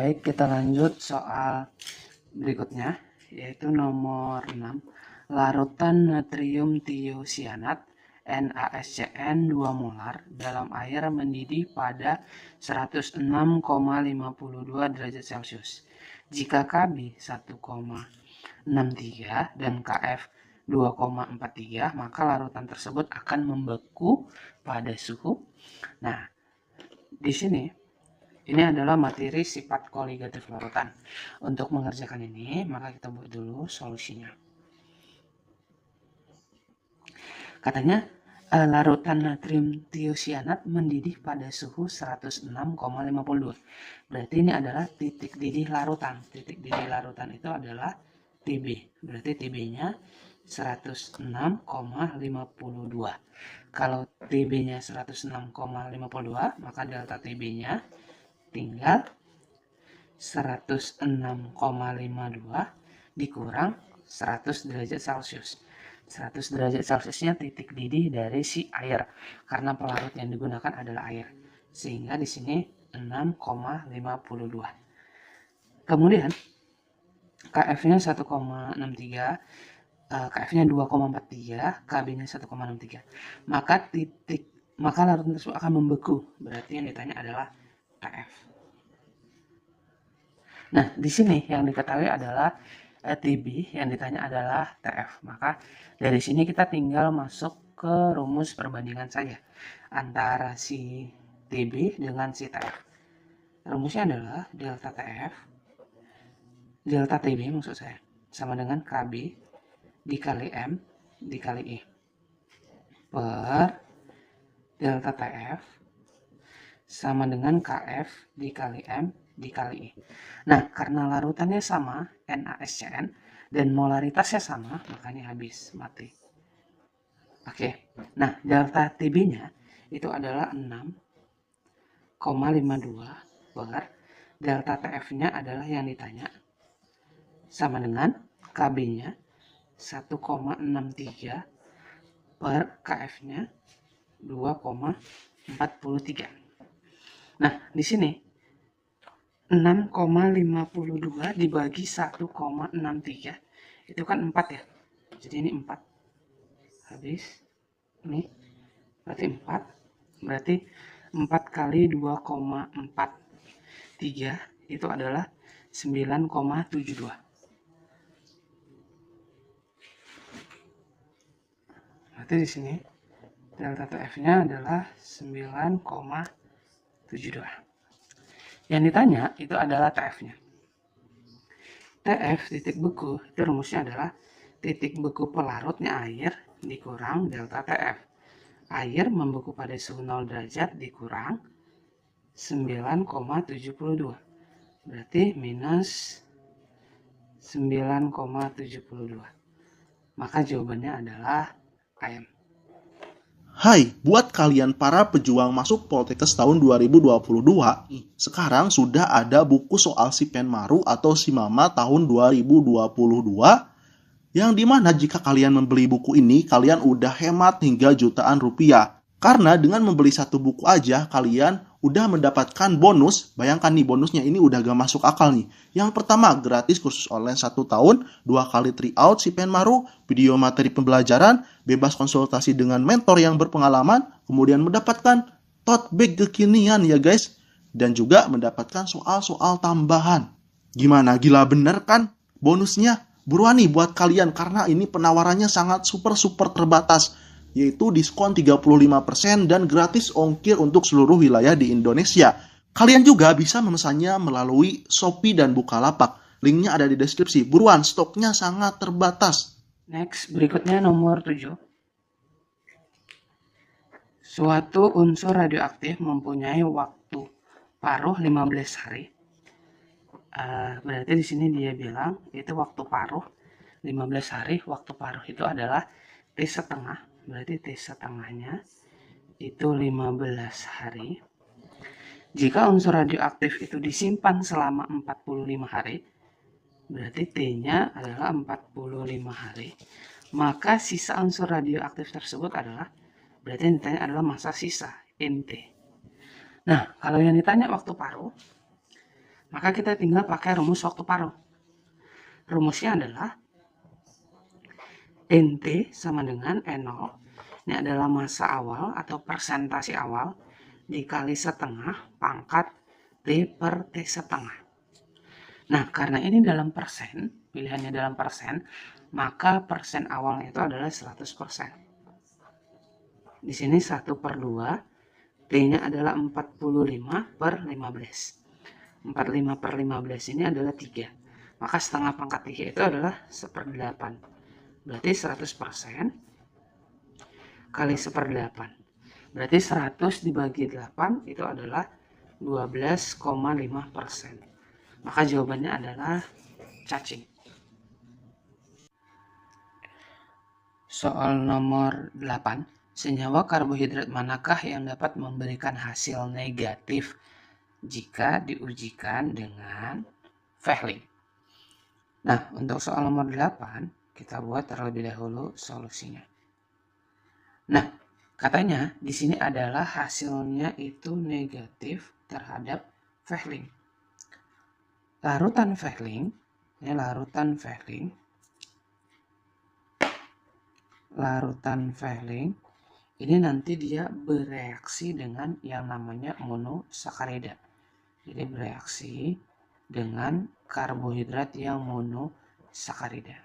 Baik, kita lanjut soal berikutnya, yaitu nomor 6. Larutan natrium tiosianat NaSCN 2 molar dalam air mendidih pada 106,52 derajat Celcius. Jika Kb 1,63 dan Kf 2,43, maka larutan tersebut akan membeku pada suhu. Nah, di sini ini adalah materi sifat koligatif larutan. Untuk mengerjakan ini, maka kita buat dulu solusinya. Katanya, larutan natrium tiosianat mendidih pada suhu 106,52. Berarti ini adalah titik didih larutan. Titik didih larutan itu adalah Tb. Berarti Tb-nya 106,52. Kalau Tb-nya 106,52, maka delta Tb-nya tinggal 106,52 dikurang 100 derajat Celcius. 100 derajat Celciusnya titik didih dari si air, karena pelarut yang digunakan adalah air, sehingga di sini 6,52. Kemudian Kf-nya 1,63, Kf-nya 2,43, Kb-nya 1,63. Maka larutan tersebut akan membeku. Berarti yang ditanya adalah Kf. Nah, di sini yang diketahui adalah Tb, yang ditanya adalah Tf. Maka dari sini kita tinggal masuk ke rumus perbandingan saja antara si Tb dengan si Tf. Rumusnya adalah delta Tb maksud saya, sama dengan Kb dikali M dikali I per delta Tf sama dengan Kf dikali M dikali I. Nah, karena larutannya sama, NaSCN, dan molaritasnya sama, makanya habis, mati. Oke, nah delta Tb-nya itu adalah 6,52 per delta Tf-nya adalah yang ditanya, sama dengan Kb-nya 1,63 per Kf-nya 2,43. Nah, di sini 6,52 dibagi 1,63 itu kan 4 ya. Jadi ini 4. Habis ini berarti 4. Berarti 4 kali 2,43 itu adalah 9,72. Berarti di sini delta Tf-nya adalah 9,72. Yang ditanya itu adalah Tf-nya. Tf titik beku itu rumusnya adalah titik beku pelarutnya air dikurang delta Tf. Air membeku pada suhu 0 derajat dikurang 9,72. Berarti minus 9,72. Maka jawabannya adalah AM. Hai, buat kalian para pejuang masuk Poltekkes tahun 2022, sekarang sudah ada buku soal si Penmaru atau si Mama tahun 2022, yang dimana jika kalian membeli buku ini, kalian udah hemat hingga jutaan rupiah. Karena dengan membeli satu buku aja, kalian udah mendapatkan bonus. Bayangkan nih, bonusnya ini udah gak masuk akal nih. Yang pertama, gratis kursus online 1 tahun, 2 kali tryout si Penmaru, video materi pembelajaran, bebas konsultasi dengan mentor yang berpengalaman, kemudian mendapatkan tote bag kekinian ya guys, dan juga mendapatkan soal-soal tambahan. Gimana, gila bener kan bonusnya? Buruan nih buat kalian, karena ini penawarannya sangat super terbatas, yaitu diskon 35% dan gratis ongkir untuk seluruh wilayah di Indonesia. Kalian juga bisa memesannya melalui Shopee dan Bukalapak. Linknya ada di deskripsi. Buruan, stoknya sangat terbatas. Next, berikutnya nomor 7. Suatu unsur radioaktif mempunyai waktu paruh 15 hari. Berarti di sini dia bilang itu waktu paruh 15 hari. Waktu paruh itu adalah T setengah. Berarti T setengahnya itu 15 hari. Jika unsur radioaktif itu disimpan selama 45 hari, berarti T-nya adalah 45 hari. Maka sisa unsur radioaktif tersebut adalah, berarti yang ditanya adalah masa sisa, INT. Nah, kalau yang ditanya waktu paruh, Maka kita tinggal pakai rumus waktu paruh. Rumusnya adalah NT sama dengan N0. Ini adalah massa awal atau persentase awal dikali setengah pangkat T per T setengah. Nah, karena ini dalam persen, pilihannya dalam persen, maka persen awalnya itu adalah 100%. Di sini 1 per 2, T-nya adalah 45 per 15. 45 per 15 ini adalah 3. Maka setengah pangkat 3 itu adalah 1/8. Berarti 100% kali 1/8. Berarti 100 dibagi 8 itu adalah 12,5%. Maka jawabannya adalah cacing. Soal nomor 8. Senyawa karbohidrat manakah yang dapat memberikan hasil negatif jika diujikan dengan Fehling? Nah, untuk soal nomor 8, kita buat terlebih dahulu solusinya. Nah, katanya di sini adalah hasilnya itu negatif terhadap Fehling. Larutan Fehling, ini larutan Fehling ini nanti dia bereaksi dengan yang namanya monosakarida. Jadi bereaksi dengan karbohidrat yang monosakarida.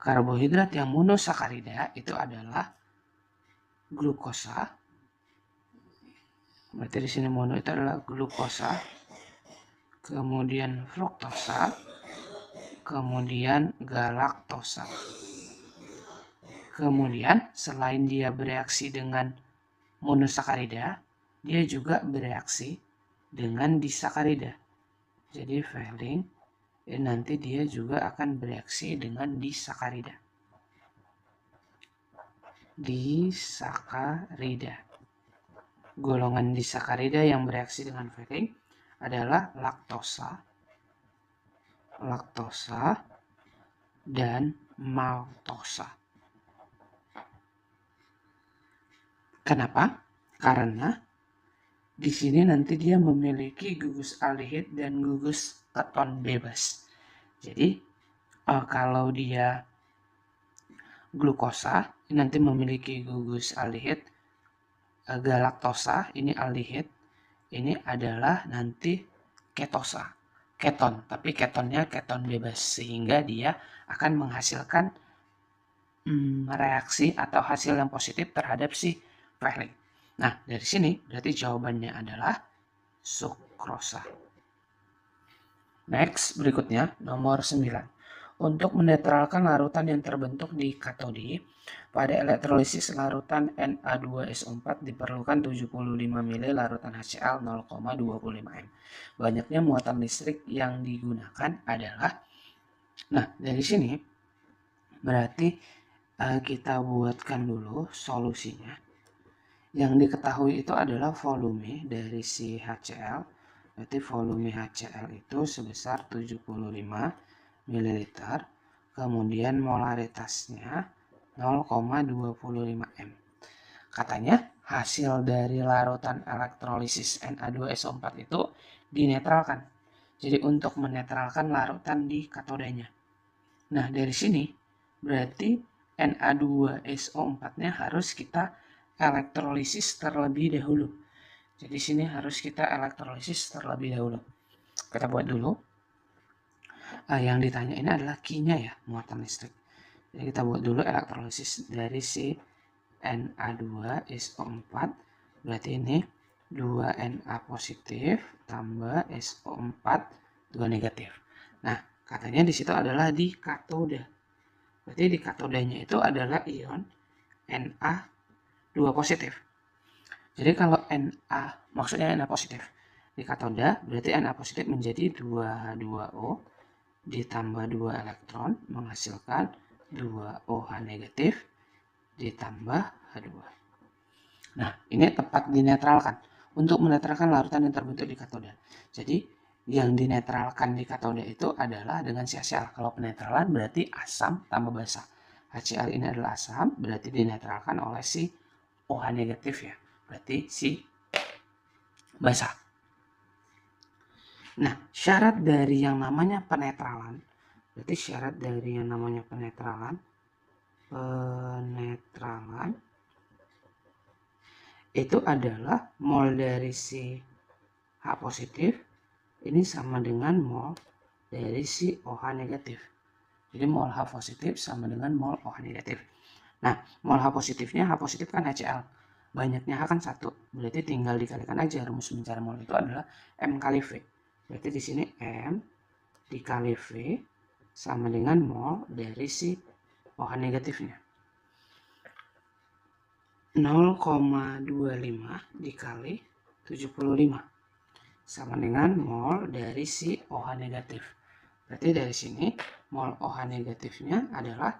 Karbohidrat yang monosakarida itu adalah glukosa. Berarti di sini mono itu adalah glukosa, kemudian fruktosa, kemudian galaktosa. Kemudian selain dia bereaksi dengan monosakarida, dia juga bereaksi dengan disakarida. Jadi Fehling nanti dia juga akan bereaksi dengan disakarida. Golongan disakarida yang bereaksi dengan Fehling adalah laktosa dan maltosa. Kenapa? Karena di sini nanti dia memiliki gugus aldehid dan gugus keton bebas. Jadi kalau dia glukosa nanti memiliki gugus aldehid, galaktosa ini aldehid, ini adalah nanti keton, tapi ketonnya keton bebas, sehingga dia akan menghasilkan reaksi atau hasil yang positif terhadap si Fehling. Nah, dari sini berarti jawabannya adalah sukrosa. Next, berikutnya nomor 9. Untuk menetralkan larutan yang terbentuk di katode, pada elektrolisis larutan Na2SO4 diperlukan 75 ml larutan HCl 0,25 m. Banyaknya muatan listrik yang digunakan adalah, nah dari sini berarti kita buatkan dulu solusinya. Yang diketahui itu adalah volume dari si HCl. Berarti volume HCl itu sebesar 75 ml. Kemudian molaritasnya 0,25 m. Katanya hasil dari larutan elektrolisis Na2SO4 itu dinetralkan. Jadi untuk menetralkan larutan di katodanya. Nah, dari sini berarti Na2SO4-nya harus kita elektrolisis terlebih dahulu. Jadi sini harus kita elektrolisis terlebih dahulu. Kita buat dulu. Yang ditanya ini adalah Q-nya ya, muatan listrik. Jadi kita buat dulu elektrolisis dari si Na2SO4. Berarti ini 2Na positif tambah SO4 2 negatif. Nah, katanya di situ adalah di katoda. Berarti di katodanya itu adalah ion Na2 positif. Jadi kalau Na, maksudnya Na positif di katoda, berarti Na positif menjadi 2O ditambah 2 elektron menghasilkan 2OH negatif ditambah H2. Nah, ini tepat dinetralkan. Untuk menetralkan larutan yang terbentuk di katoda. Jadi yang dinetralkan di katoda itu adalah dengan si HCl. Kalau penetralan berarti asam tambah basa. HCl ini adalah asam, berarti dinetralkan oleh si OH negatif ya. Berarti si basa. Nah, syarat dari yang namanya penetralan, berarti syarat dari yang namanya penetralan itu adalah mol dari si H positif ini sama dengan mol dari si OH negatif. Jadi mol H positif sama dengan mol OH negatif. Nah, mol H positifnya, H positif kan HCl. Banyaknya H kan 1. Berarti tinggal dikalikan aja. Rumus mencari mol itu adalah M kali V. Berarti di sini M dikali V sama dengan mol dari si OH negatifnya. 0,25 dikali 75 sama dengan mol dari si OH negatif. Berarti dari sini mol OH negatifnya adalah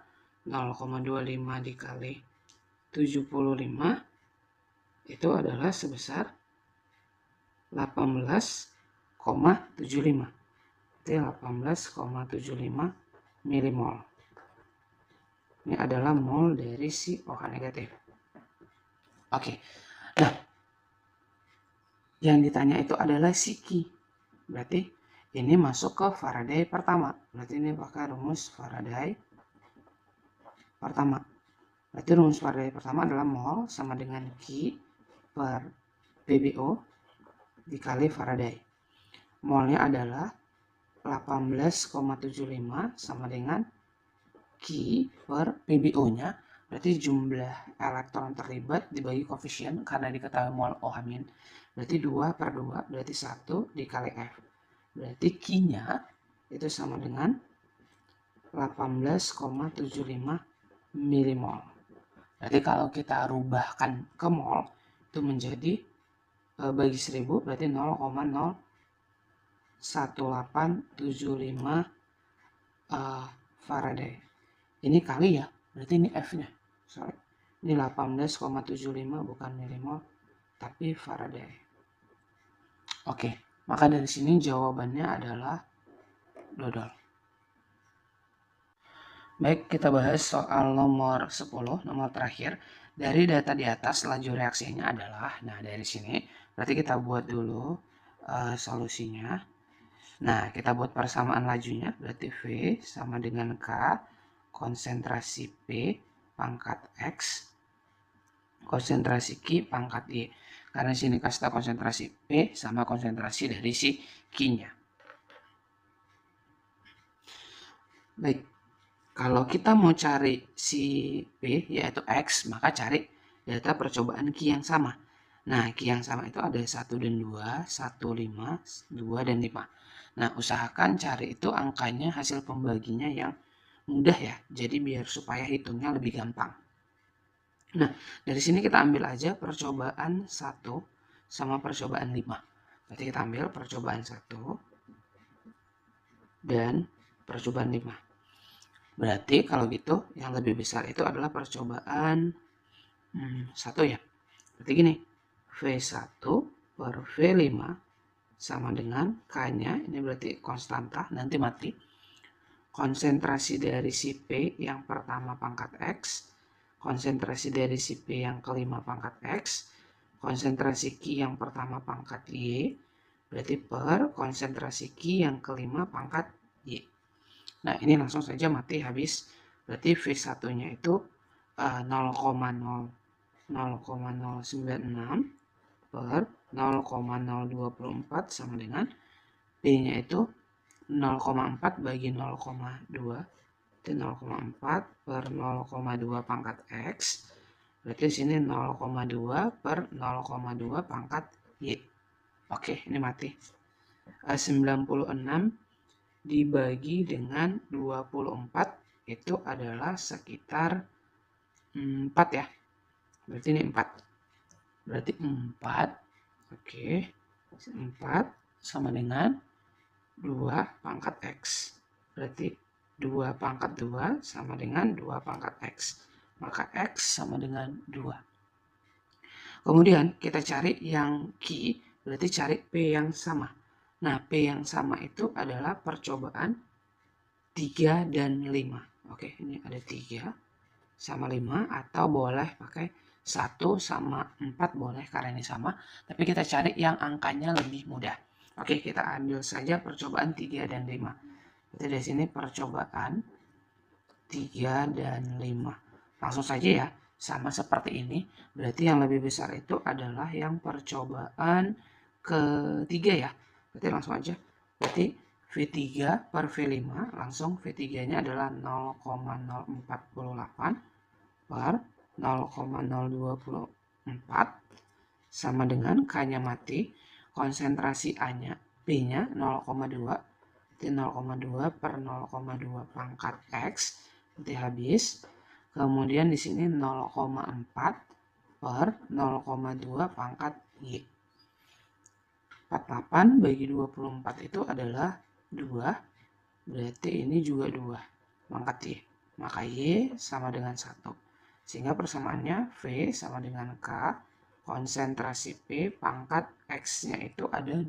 0,25 dikali 75 itu adalah sebesar 18,75. Itu 18,75 milimol. Ini adalah mol dari si OH negatif. Oke. Nah, yang ditanya itu adalah si Q. Berarti ini masuk ke Faraday pertama. Berarti ini pakai rumus Faraday pertama. Berarti rumus Faraday pertama adalah mol sama dengan Q per PbO dikali Faraday. Molnya adalah 18,75 sama dengan Q per PbO-nya. Berarti jumlah elektron terlibat dibagi koefisien karena diketahui mol OH min. Berarti 2 per 2 berarti 1 dikali F. Berarti Q-nya itu sama dengan 18,75 milimol. Berarti kalau kita rubahkan ke mol itu menjadi bagi 1000 berarti 0,01875 Faraday. Ini kali ya, berarti ini F-nya. Sorry. Ini 18,75 bukan milimol tapi Faraday. Oke, maka dari sini jawabannya adalah dodol. Baik, kita bahas soal nomor 10, nomor terakhir. Dari data di atas laju reaksinya adalah, nah dari sini berarti kita buat dulu solusinya. Nah, kita buat persamaan lajunya, berarti V sama dengan K, konsentrasi P pangkat X, konsentrasi Q pangkat Y. Karena sini kasih tahu konsentrasi P sama konsentrasi dari si Q-nya. Baik, kalau kita mau cari si P yaitu X, maka cari data percobaan Q yang sama. Nah, Q yang sama itu ada 1 dan 2, 1, 5, 2, dan 5. Nah, usahakan cari itu angkanya hasil pembaginya yang mudah ya. Jadi biar supaya hitungnya lebih gampang. Nah, dari sini kita ambil aja percobaan 1 sama percobaan 5. Berarti kita ambil percobaan 1 dan percobaan 5. Berarti kalau gitu yang lebih besar itu adalah percobaan 1 ya. Berarti gini, V1 per V5 sama dengan K-nya, ini berarti konstanta, nanti mati. Konsentrasi dari si P yang pertama pangkat X, konsentrasi dari si P yang kelima pangkat X, konsentrasi Q yang pertama pangkat Y, berarti per konsentrasi Q yang kelima pangkat Y. Nah, ini langsung saja mati habis. Berarti V1-nya itu 0,096 per 0,024 sama dengan P-nya itu 0,4 bagi 0,2 itu 0,4 per 0,2 pangkat X. Berarti sini 0,2 per 0,2 pangkat Y. Oke, ini mati. 96 dibagi dengan 24 itu adalah sekitar 4 ya. Berarti ini 4. Berarti 4. Oke. 4 sama dengan 2 pangkat X. Berarti 2 pangkat 2 sama dengan 2 pangkat X. Maka X sama dengan 2. Kemudian kita cari yang Q, berarti cari P yang sama. Nah, P yang sama itu adalah percobaan 3 dan 5. Oke, ini ada 3 sama 5 atau boleh pakai 1 sama 4 boleh karena ini sama. Tapi kita cari yang angkanya lebih mudah. Oke, kita ambil saja percobaan 3 dan 5. Berarti di sini percobaan 3 dan 5. Langsung saja ya, sama seperti ini. Berarti yang lebih besar itu adalah yang percobaan ketiga ya. Berarti langsung aja. Berarti V3 per V5, langsung V3-nya adalah 0,048 per 0,024 sama dengan K-nya mati, konsentrasi A-nya, B-nya 0,2, berarti 0,2 per 0,2 pangkat X, berarti habis. Kemudian di sini 0,4 per 0,2 pangkat Y. 48 bagi 24 itu adalah 2, berarti ini juga 2 pangkat Y. Maka Y sama dengan 1. Sehingga persamaannya V sama dengan K, konsentrasi P pangkat X-nya itu ada 2.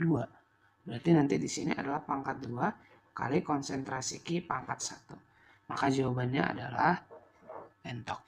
Berarti nanti di sini adalah pangkat 2 kali konsentrasi Q pangkat 1. Maka jawabannya adalah entok.